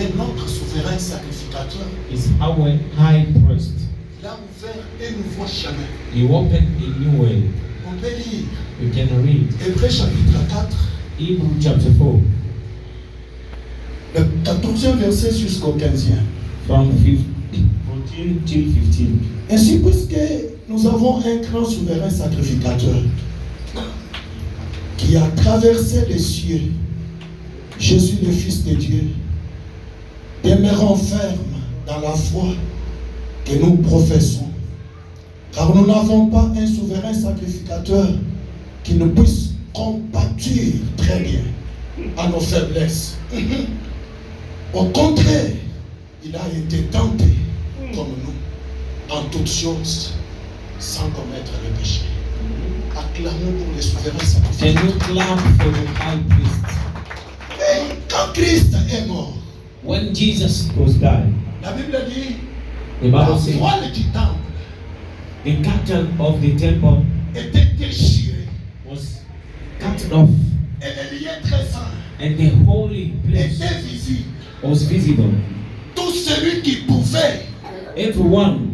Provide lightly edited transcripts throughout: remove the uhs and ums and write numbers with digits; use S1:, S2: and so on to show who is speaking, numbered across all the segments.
S1: est notre souverain sacrificateur.
S2: is our high priest.
S1: Il a ouvert un nouveau chemin.
S2: He opened a new way.
S1: On peut lire
S2: You can read
S1: Hébreux chapitre 4,
S2: Hebrew chapter 4
S1: le 14e verset jusqu'au 15e.
S2: from 14 till 15.
S1: Ainsi, puisque nous avons un grand souverain sacrificateur qui a traversé les cieux, Jésus le Fils de Dieu, demeurons fermes dans la foi que nous professons. Car nous n'avons pas un souverain sacrificateur qui nous puisse compatir très bien à nos faiblesses. Au contraire, il a été tenté comme nous en toutes choses sans commettre le péché. Acclamons pour les souverains
S2: Can
S1: sacrificateurs.
S2: you clap for the high priest?
S1: Et quand Christ est mort,
S2: When Jesus was died,
S1: la Bible dit
S2: the
S1: la
S2: Bible says
S1: voile du temple
S2: the curtain of the temple
S1: était déchirée
S2: was cut off
S1: et les liens très saints
S2: and the holy place
S1: étaient visibles.
S2: was visible.
S1: Tout celui qui pouvait
S2: Everyone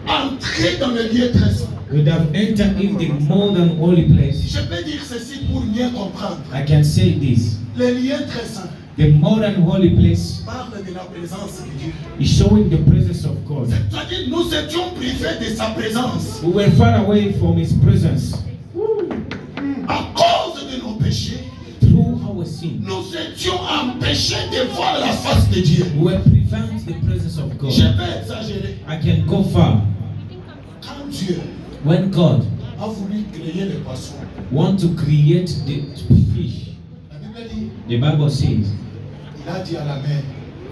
S1: entrer dans le lieu très saint.
S2: would have entered in the more than holy place.
S1: Je peux dire ceci pour mieux comprendre.
S2: I can say this.
S1: Les lieux très saints
S2: The more than holy place
S1: parlent de la présence de Dieu.
S2: is showing the presence of God.
S1: C'est-à-dire nous étions privés de sa présence
S2: We were far away from His presence
S1: à cause de nos péchés.
S2: through our sin.
S1: Nous étions empêchés de voir la face de Dieu.
S2: We were prevent the presence of God.
S1: Je vais exagérer.
S2: I can go far.
S1: Quand Dieu
S2: When God
S1: a voulu créer les poissons,
S2: want to create the fish,
S1: la Bible dit,
S2: the Bible says
S1: il a dit à la mer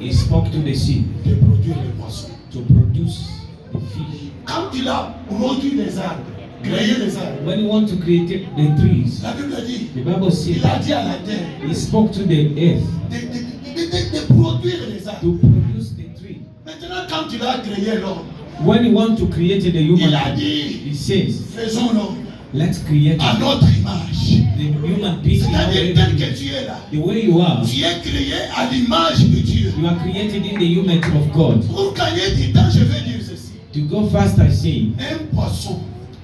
S2: He spoke to the sea
S1: de produire les poissons.
S2: to produce the fish.
S1: Quand il a produit les arbres, créé les arbres,
S2: When He want to create the trees,
S1: la Bible dit,
S2: the Bible says
S1: il a dit à la terre
S2: He spoke to the earth
S1: de produire les arbres.
S2: to produce the tree.
S1: Maintenant, quand il a créé l'homme,
S2: When He want to create the human,
S1: il a dit,
S2: He says,
S1: faisons l'homme
S2: let's create
S1: à notre image.
S2: the human being in our
S1: C'est-à-dire tel que
S2: image.
S1: tu es là,
S2: The way you are,
S1: tu es créé à l'image de Dieu.
S2: you are created in the image of God.
S1: Pour gagner du temps, je vais dire ceci.
S2: To go fast, I say,
S1: Un poisson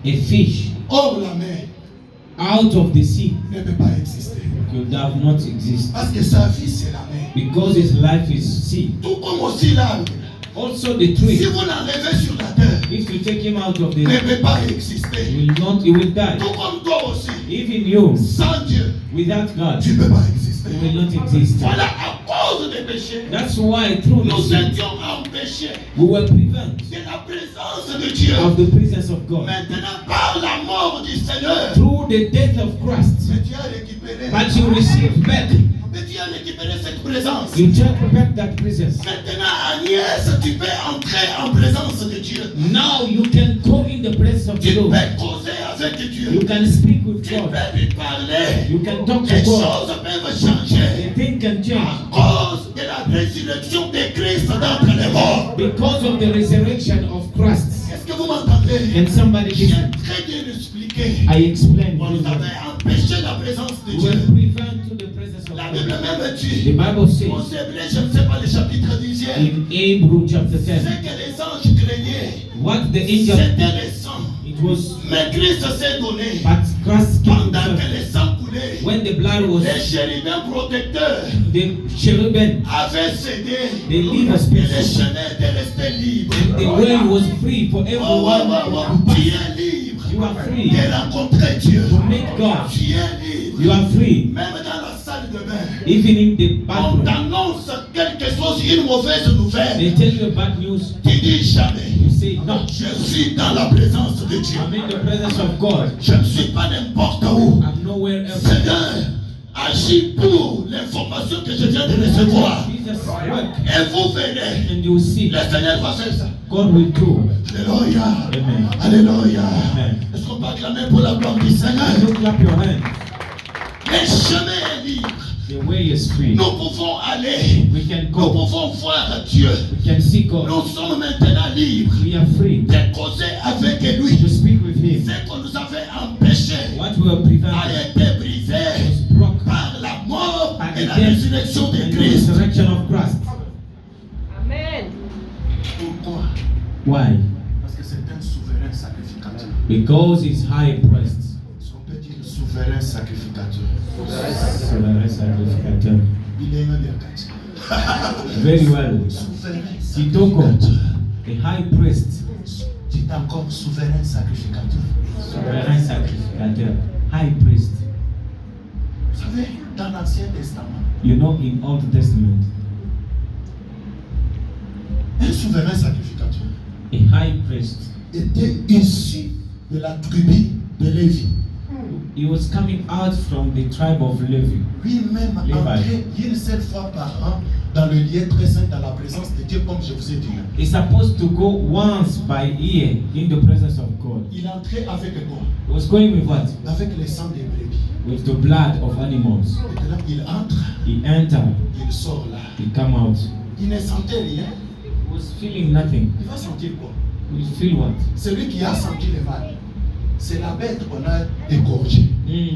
S2: a fish
S1: hors la mer
S2: out of the sea
S1: ne peut pas exister.
S2: could have not exist
S1: Parce que sa vie, c'est la mer.
S2: because his life is sea.
S1: Tout comme aussi l'arbre.
S2: Also, the
S1: Si
S2: tree,
S1: vous l'enlevez sur la terre,
S2: if you take him out of
S1: ne
S2: the,
S1: peut pas exister.
S2: he will die.
S1: Tout comme toi aussi.
S2: Even you,
S1: Sans Dieu,
S2: without God,
S1: tu ne peux pas exister.
S2: you will not exist.
S1: Voilà, à cause des péchés,
S2: That's why through the
S1: nous
S2: sin,
S1: étions empêchés
S2: we were prevent
S1: de la présence de Dieu.
S2: of the presence of God.
S1: Maintenant, par la mort du Seigneur,
S2: Through the death of Christ,
S1: mais tu as récupéré.
S2: but you receive back,
S1: Mais tu as récupéré cette présence.
S2: you take back that presence.
S1: Maintenant, Agnès, tu peux entrer en présence de Dieu.
S2: Now you can go in the presence of
S1: Tu
S2: the
S1: peux
S2: Lord.
S1: causer avec
S2: You
S1: Dieu.
S2: can speak with
S1: Tu
S2: God.
S1: peux lui parler.
S2: You can talk
S1: Les
S2: to God.
S1: choses peuvent changer
S2: The thing can
S1: à
S2: change
S1: cause de la résurrection de Christ d'entre les morts.
S2: because of the resurrection of Christ.
S1: Est-ce que vous m'entendez?
S2: Can somebody
S1: J'ai
S2: listen?
S1: très bien expliqué.
S2: I explained.
S1: On nous avait empêché la présence de
S2: We were
S1: Dieu.
S2: prevent to the presence of
S1: La Bible
S2: God.
S1: même
S2: The
S1: dit,
S2: Bible
S1: au
S2: says
S1: Hébreux, je ne sais pas, le chapitre 10e,
S2: in Hebrew chapter
S1: c'est
S2: 10,
S1: que les anges craignaient.
S2: what the angel,
S1: C'était le sang.
S2: it was,
S1: Mais Christ s'est donné.
S2: but Christ came
S1: Pendant que
S2: himself.
S1: le sang coulait,
S2: When the blood was,
S1: les chérubins protecteurs
S2: the cherubim,
S1: avaient cédé.
S2: the liver
S1: Et les
S2: space,
S1: chenets étaient restés libres.
S2: and the way was free for
S1: Oh, oh, oh, oh.
S2: everyone.
S1: Tu es libre
S2: You are free
S1: de rencontrer Dieu.
S2: to meet God.
S1: Tu es libre.
S2: You are free.
S1: Même dans la salle de bain.
S2: Even in the
S1: On
S2: bathroom,
S1: t'annonce quelque chose, une mauvaise
S2: they
S1: nouvelle.
S2: tell you bad news.
S1: Tu dis jamais.
S2: You say, no,
S1: Je suis dans la présence de Dieu.
S2: I'm in the presence of God.
S1: Je ne suis pas n'importe où.
S2: I'm nowhere else.
S1: Seigneur, agis pour l'information que je viens de recevoir.
S2: Jesus work,
S1: Et vous verrez.
S2: and you will see
S1: Le Seigneur va faire ça.
S2: God will do.
S1: Alléluia.
S2: Amen.
S1: Alléluia.
S2: Amen.
S1: Est-ce qu'on peut acclamer pour la gloire du Seigneur?
S2: You clap your hands.
S1: Le chemin est libre.
S2: The way is free.
S1: Nous pouvons aller.
S2: We can
S1: Nous
S2: go.
S1: pouvons voir Dieu.
S2: We can see God.
S1: Nous sommes maintenant libres
S2: We are free
S1: de causer avec lui.
S2: to speak with Him.
S1: Ce qu'on nous avait empêché
S2: What we were
S1: a
S2: prevented
S1: été brisé
S2: was broken
S1: par la mort
S2: by
S1: et
S2: the
S1: la résurrection de
S2: and the
S1: Christ.
S2: resurrection of Christ.
S3: Amen.
S1: Pourquoi?
S2: Why?
S1: Parce que c'est un souverain sacrificateur.
S2: Because he's high priest.
S1: On peut dire souverain sacrificateur.
S2: Souverain sacrificateur.
S1: Il est un des quatre.
S2: Very well.
S1: Souverain
S2: Kitoko,
S1: sacrificateur.
S2: the high priest.
S1: Dites encore souverain sacrificateur.
S2: Souverain sacrificateur. High priest.
S1: Vous savez, dans l'Ancien Testament,
S2: You know, in Old Testament,
S1: un souverain sacrificateur
S2: a high priest,
S1: était issu de la tribu de Lévi.
S2: he was coming out from the tribe of Levi.
S1: Lui-même
S2: Lévi.
S1: entrait une seule fois par an dans le lieu très saint, dans la présence de Dieu, comme je vous ai dit.
S2: He's supposed to go once by year in the presence of God.
S1: Il entrait avec quoi?
S2: He was going with what?
S1: Avec le sang des brebis.
S2: With the blood of animals.
S1: Maintenant, il entre,
S2: He entered,
S1: il sort là.
S2: he come out.
S1: Il ne sentait rien.
S2: He was feeling nothing.
S1: Il va sentir quoi?
S2: He will feel what?
S1: Celui qui a senti le mal, c'est la bête qu'on a égorgée.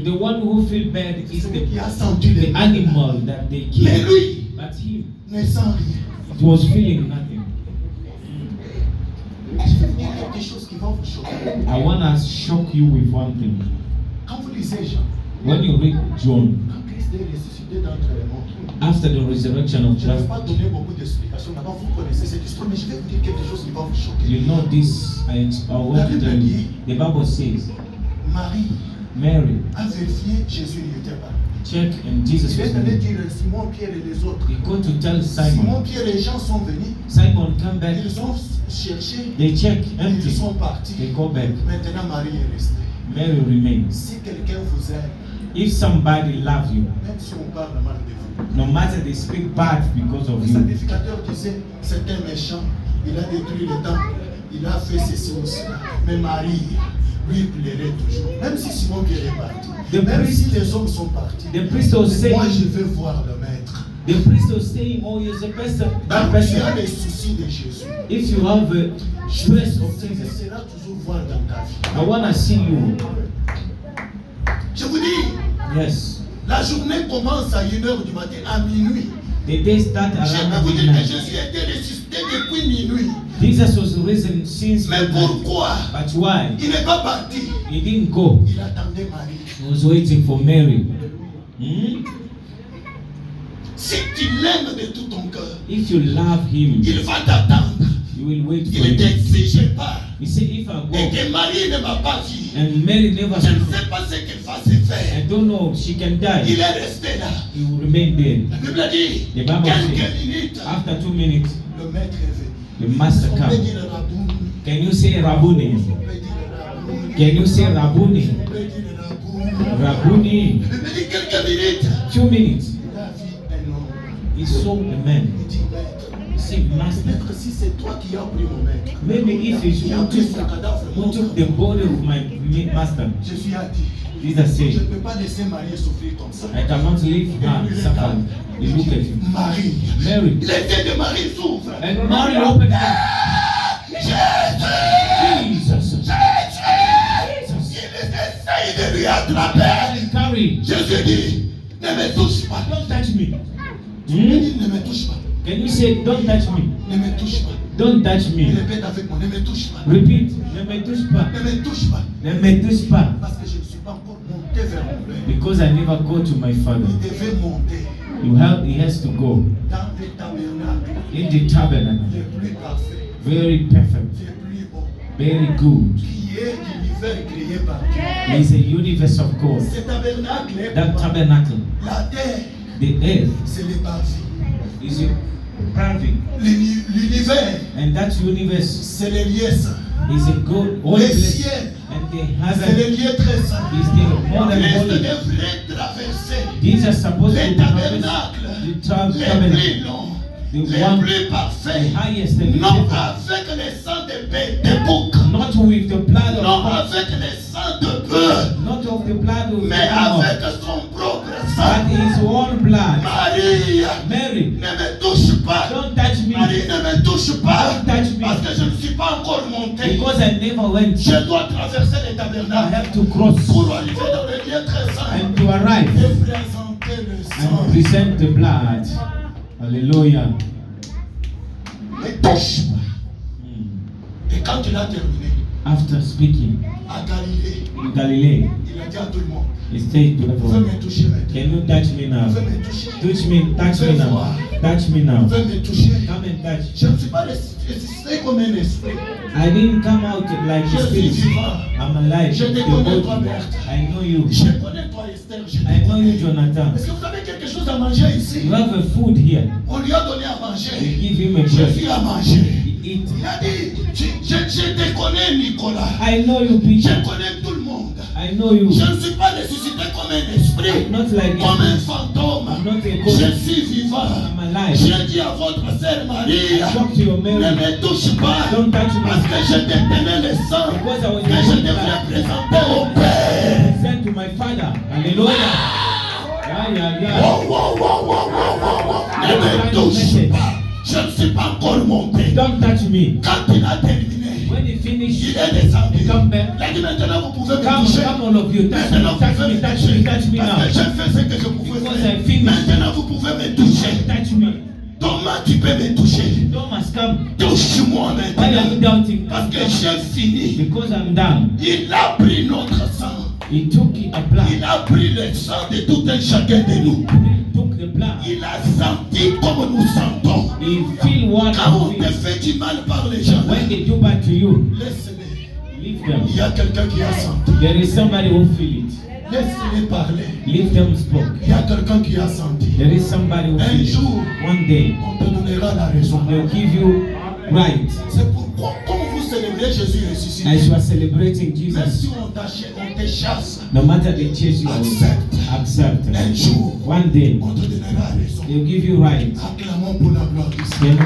S2: The one who feel bad is
S1: Celui qui a senti le
S2: the
S1: mal.
S2: animal that they
S1: Mais
S2: killed.
S1: lui
S2: But him,
S1: ne sent rien.
S2: he was feeling nothing.
S1: Je vais vous dire quelque chose qui va vous choquer.
S2: I want to shock you with one thing.
S1: Quand vous lisez Jean,
S2: When you read John,
S1: quand Christ est ressuscité d'entre les morts,
S2: after the resurrection of
S1: je ne vais
S2: Christ,
S1: pas donner beaucoup d'explications. D'abord, vous connaissez cette histoire, mais je vais vous dire quelque chose qui va vous choquer.
S2: you know this, I want to tell you. The Bible says,
S1: Marie
S2: Mary,
S1: a vérifié, Jésus n'était pas.
S2: check, and Jesus
S1: Il
S2: was
S1: est allé
S2: there.
S1: dire à Simon, Pierre et les autres.
S2: He go to tell
S1: Simon,
S2: Simon.
S1: Pierre et Jean sont venus.
S2: Simon, come back.
S1: Ils ont cherché.
S2: They check,
S1: Ils
S2: empty.
S1: sont partis.
S2: They go back.
S1: Maintenant, Marie est restée.
S2: Mary remains.
S1: Si quelqu'un vous aime,
S2: If somebody loves you,
S1: même si on parle mal de vous,
S2: no matter they speak bad because of
S1: le
S2: you,
S1: sacrificateur disait, c'est un méchant, il a détruit le temple, il a fait ceci aussi. Mais Marie lui plairait toujours. Même si Simon Pierre est parti,
S2: The
S1: même
S2: priest-
S1: si les hommes sont partis,
S2: the priest was saying,
S1: moi je veux voir le maître.
S2: the priest was saying, oh, you're the best, that
S1: Donc tu as
S2: person.
S1: les soucis de Jésus.
S2: If you have a stress of
S1: Tu
S2: Jesus,
S1: seras toujours voir dans ta vie.
S2: I want to see you.
S1: Je vous dis,
S2: Yes.
S1: la journée commence à 1h du matin, à minuit.
S2: The day start
S1: Je peux
S2: around
S1: vous dire que
S2: midnight.
S1: Jésus était ressuscité depuis minuit.
S2: Jesus was risen since
S1: Mais
S2: midnight.
S1: pourquoi?
S2: But why?
S1: Il n'est pas parti.
S2: He didn't go.
S1: Il attendait Marie.
S2: He was waiting for Mary. Hmm?
S1: Si tu l'aimes de tout ton cœur,
S2: If you love him,
S1: il va t'attendre.
S2: you will wait for
S1: Il
S2: him.
S1: dit, si je pars
S2: He said, if I
S1: et
S2: go
S1: que Marie ne m'a pas vu,
S2: and Mary never
S1: je ne
S2: saw,
S1: sais pas ce qu'il va se faire.
S2: I don't know, she can
S1: Il
S2: die.
S1: est resté là.
S2: He will remain there.
S1: La Bible a dit,
S2: The Bible
S1: quelques
S2: says,
S1: minutes,
S2: after 2 minutes,
S1: le maître est venu.
S2: the master
S1: On peut
S2: comes.
S1: dire Rabouni.
S2: Can you say Rabuni?
S1: On peut dire Rabouni.
S2: Can you say Rabuni?
S1: On peut dire Rabouni.
S2: Rabuni.
S1: Il me dit quelques minutes.
S2: Few minutes.
S1: Il a vu un homme.
S2: He saw a man.
S1: Il dit, maître.
S2: He said, Master,
S1: Peut-être si c'est toi qui as pris mon maître.
S2: maybe if it's
S1: Qui
S2: you
S1: a pris
S2: took,
S1: son cadavre,
S2: who took the body of my master,
S1: Jésus a dit,
S2: Jesus
S1: je ne
S2: said,
S1: peux pas laisser Marie souffrir comme ça.
S2: I cannot leave her suffer. He looked at him.
S1: Marie.
S2: Mary.
S1: Les yeux de Marie s'ouvrent.
S2: And Mary opened her. Jesus.
S1: Il essaye de lui attraper.
S2: And carry.
S1: Jésus dit, ne me touche pas.
S2: Don't touch me.
S1: Il
S2: Hmm?
S1: dit, ne me touche pas.
S2: Can you say, don't touch me?
S1: Ne me touche pas.
S2: Don't touch
S1: Il
S2: me.
S1: répète avec moi, ne me touche pas.
S2: Repeat. Ne me touche pas.
S1: Ne me touche pas.
S2: Ne me touche pas.
S1: Parce que je ne suis pas encore monté vers mon Père.
S2: Because I never go to my father.
S1: Il devait monter
S2: He has to go
S1: dans le tabernacle
S2: in the tabernacle.
S1: le plus parfait,
S2: Very perfect.
S1: le plus beau,
S2: Very good.
S1: qui est l'univers créé par Dieu.
S2: It's a universe of God.
S1: Ce tabernacle est
S2: That
S1: pour
S2: tabernacle,
S1: la terre,
S2: the earth,
S1: c'est le parvis.
S2: is a private.
S1: L'univers,
S2: And that universe
S1: c'est le lieu saint.
S2: is a good holy
S1: Le
S2: place.
S1: ciel,
S2: And the
S1: c'est le
S2: heaven
S1: lieu très saint.
S2: is the more than
S1: Christ
S2: holy.
S1: devrait traverser
S2: These are supposed
S1: les
S2: to traverse
S1: tabernacles
S2: the
S1: les
S2: tabernacle,
S1: plus longs,
S2: the
S1: les
S2: one,
S1: plus
S2: the
S1: parfaits.
S2: highest and the
S1: Non
S2: perfect.
S1: avec le sang de bêtes, de bouc.
S2: Not with the blood of
S1: Non
S2: God,
S1: avec le sang de bœuf.
S2: not of the blood of
S1: Mais
S2: God,
S1: avec son propre
S2: but
S1: sang.
S2: his own blood.
S1: Marie,
S2: Mary,
S1: ne me touche pas.
S2: don't touch me.
S1: Marie, ne me touche pas.
S2: Don't touch me.
S1: Parce que je ne suis pas encore monté.
S2: Because I never went.
S1: Je dois traverser les
S2: I
S1: tabernacles
S2: have to cross
S1: pour arriver dans le lieu très saint
S2: and to arrive
S1: et présenter le sang.
S2: present the blood. Hallelujah.
S1: Ne touche pas.
S2: Mm.
S1: Et quand il a terminé,
S2: After speaking
S1: à Galilée,
S2: in Galilee,
S1: il a dit à tout le monde,
S2: he said to
S1: vous pouvez
S2: everyone,
S1: me toucher maintenant.
S2: can you touch me
S1: Vous
S2: now?
S1: pouvez me toucher.
S2: Touch me now. Touch me
S1: Vous
S2: now.
S1: pouvez me toucher.
S2: Come and touch.
S1: Je ne suis pas ressuscité comme un esprit.
S2: I didn't come out like
S1: Je
S2: a
S1: suis
S2: spirit.
S1: vivant.
S2: I'm alive.
S1: Je te
S2: The
S1: connais,
S2: body.
S1: toi, Berthe.
S2: I know you.
S1: Je connais toi, Esther. Je te
S2: I know you,
S1: connais.
S2: Jonathan.
S1: Est-ce que vous avez quelque chose à manger ici?
S2: You have a food here.
S1: On lui a donné à
S2: We
S1: manger.
S2: give him a
S1: J'ai
S2: bread.
S1: vu à manger.
S2: He eat.
S1: Il a dit, je te connais, Nicolas.
S2: I know you,
S1: Je
S2: Peter.
S1: connais tout le monde.
S2: I know you.
S1: Je ne suis pas ressuscité comme un esprit,
S2: Not like
S1: comme un
S2: you.
S1: fantôme.
S2: I'm not a
S1: Je
S2: ghost.
S1: suis vivant.
S2: I'm alive.
S1: J'ai dit à votre sœur Marie,
S2: Talk to your
S1: ne
S2: Mary.
S1: me touche pas,
S2: Don't touch me.
S1: parce que je détenais le sang
S2: Because I was
S1: que je devrais présenter au Père.
S2: sent to my father. Hallelujah. Yeah, yeah, yeah.
S1: Wow, wow, wow, wow, wow, wow, wow. Ne me touche pas. Je ne suis pas encore monté.
S2: Don't touch me.
S1: Quand il a terminé,
S2: When he finished,
S1: il est descendu.
S2: he come back.
S1: Il a dit maintenant vous pouvez me
S2: Come,
S1: toucher.
S2: come all of you. Touch me,
S1: Maintenant vous
S2: touch
S1: pouvez
S2: me,
S1: me
S2: touch me, touch me
S1: toucher. Parce que
S2: now.
S1: j'ai fait ce que je pouvais
S2: Because I
S1: faire.
S2: finished.
S1: Maintenant vous pouvez me toucher.
S2: Touch me.
S1: Thomas, tu peux me toucher.
S2: Thomas, come.
S1: Touche-moi
S2: Why are you
S1: maintenant.
S2: doubting?
S1: Parce que j'ai fini.
S2: Because I'm done.
S1: Il a pris notre sang.
S2: He took a blood.
S1: Il a pris le sang de tout un chacun de nous.
S2: He took the blood.
S1: Il a senti comme nous sentons.
S2: He feel what
S1: Quand on
S2: I
S1: te
S2: feel.
S1: fait du mal par les gens,
S2: When they do bad to you,
S1: laisse-les.
S2: leave them.
S1: Il y a quelqu'un qui a senti.
S2: There is somebody who feel it.
S1: Laisse-les parler.
S2: Leave them spoke.
S1: Il y a quelqu'un qui a senti.
S2: There is somebody who
S1: Un
S2: feel
S1: jour,
S2: it. One day,
S1: on te donnera la raison.
S2: they'll give you right.
S1: C'est pourquoi, comme vous célébrez Jésus ressuscité,
S2: As you are celebrating
S1: même
S2: Jesus,
S1: si on te chasse,
S2: no matter the chase you are
S1: Accept.
S2: accept.
S1: un jour,
S2: One day,
S1: on te donnera raison.
S2: they'll give you right.
S1: Acclamons pour la gloire du Seigneur.